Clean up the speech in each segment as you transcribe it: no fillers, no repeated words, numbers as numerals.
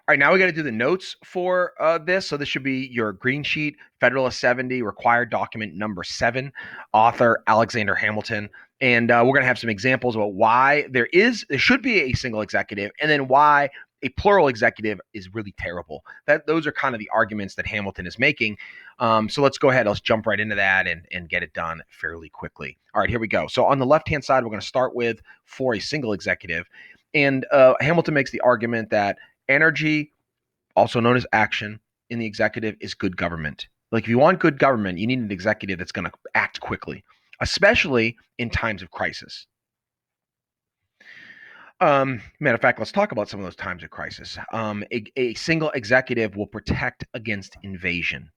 All right, now we got to do the notes for this. So this should be your green sheet, Federalist 70, required document number 7, author Alexander Hamilton. And we're going to have some examples about why there should be a single executive, and then why a plural executive is really terrible. Those are kind of the arguments that Hamilton is making. So let's go ahead. Let's jump right into that and get it done fairly quickly. All right, here we go. So on the left-hand side, we're going to start with for a single executive. And Hamilton makes the argument that energy, also known as action, in the executive is good government. Like if you want good government, you need an executive that's going to act quickly, especially in times of crisis. Matter of fact, let's talk about some of those times of crisis. A single executive will protect against invasion.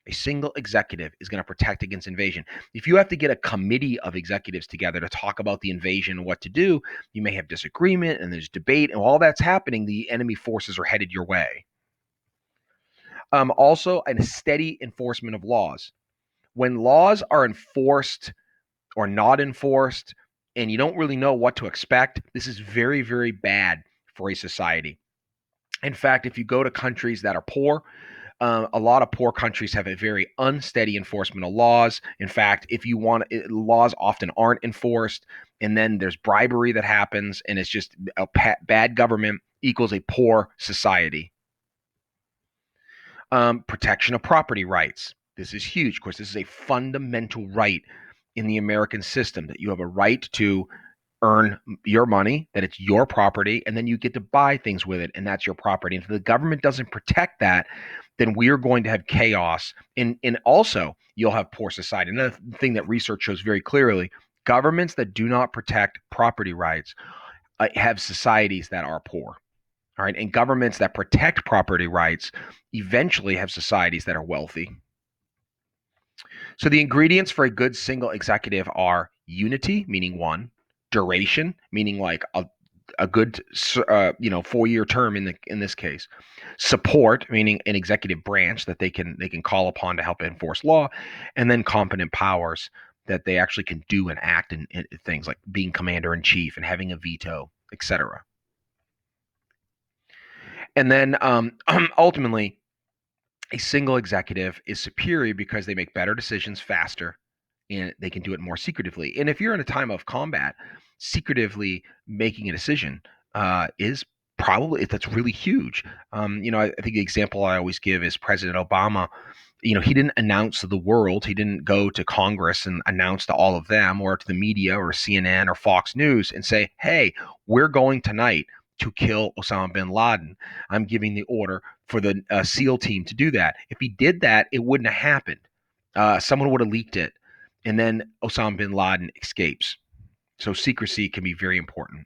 A single executive is going to protect against invasion. If you have to get a committee of executives together to talk about the invasion and what to do, you may have disagreement and there's debate, and while that's happening, the enemy forces are headed your way. Also, a steady enforcement of laws. When laws are enforced or not enforced, and you don't really know what to expect, this is very, very bad for a society. In fact, if you go to countries that are poor, a lot of poor countries have a very unsteady enforcement of laws. In fact, if you want, laws often aren't enforced, and then there's bribery that happens, and it's just bad government equals a poor society. Protection of property rights. This is huge. Of course, this is a fundamental right in the American system, that you have a right to earn your money, that it's your property, and then you get to buy things with it, and that's your property. And if the government doesn't protect that, then we are going to have chaos. And also, you'll have poor society. Another thing that research shows very clearly, governments that do not protect property rights have societies that are poor. All right. And governments that protect property rights eventually have societies that are wealthy. So the ingredients for a good single executive are unity, meaning one; duration, meaning like a good 4-year term in this case; support, meaning an executive branch that they can call upon to help enforce law; and then competent powers, that they actually can do and act in things like being commander in chief and having a veto, etc. And then ultimately, a single executive is superior because they make better decisions faster, and they can do it more secretively. And if you're in a time of combat, secretively making a decision is probably, that's really huge. I think the example I always give is President Obama. He didn't announce to the world, he didn't go to Congress and announce to all of them, or to the media or CNN or Fox News and say, hey, we're going tonight to kill Osama bin Laden. I'm giving the order for the SEAL team to do that. If he did that, it wouldn't have happened. Someone would have leaked it, and then Osama bin Laden escapes. So secrecy can be very important.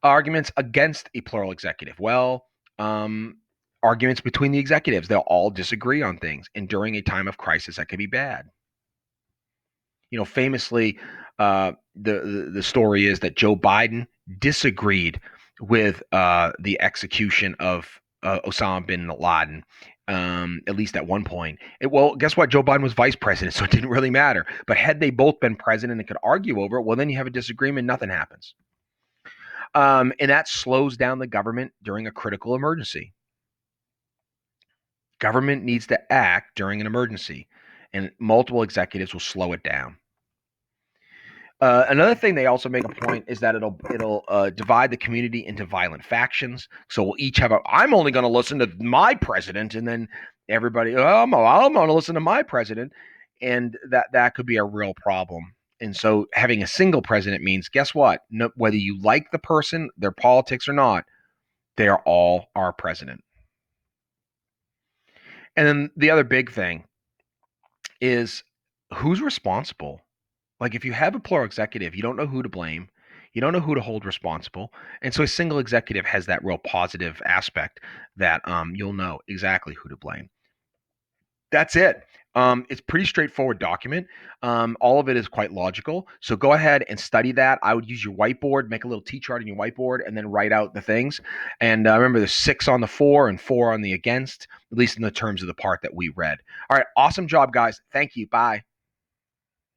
Arguments against a plural executive. Well, arguments between the executives. They'll all disagree on things, and during a time of crisis, that can be bad. Famously, the story is that Joe Biden disagreed with the execution of Osama bin Laden, at least at one point. Well, guess what? Joe Biden was vice president, so it didn't really matter. But had they both been president and could argue over it, well, then you have a disagreement, nothing happens. And that slows down the government during a critical emergency. Government needs to act during an emergency, and multiple executives will slow it down. Another thing they also make a point is that it'll divide the community into violent factions. So we'll each have I'm only going to listen to my president, and then everybody, I'm going to listen to my president, and that could be a real problem. And so having a single president means, guess what? No, whether you like the person, their politics or not, they are all our president. And then the other big thing is, who's responsible? Like if you have a plural executive, you don't know who to blame. You don't know who to hold responsible. And so a single executive has that real positive aspect that you'll know exactly who to blame. That's it. It's pretty straightforward document. All of it is quite logical. So go ahead and study that. I would use your whiteboard, make a little T-chart in your whiteboard, and then write out the things. And remember, there's 6 on the for and 4 on the against, at least in the terms of the part that we read. All right, awesome job, guys. Thank you. Bye.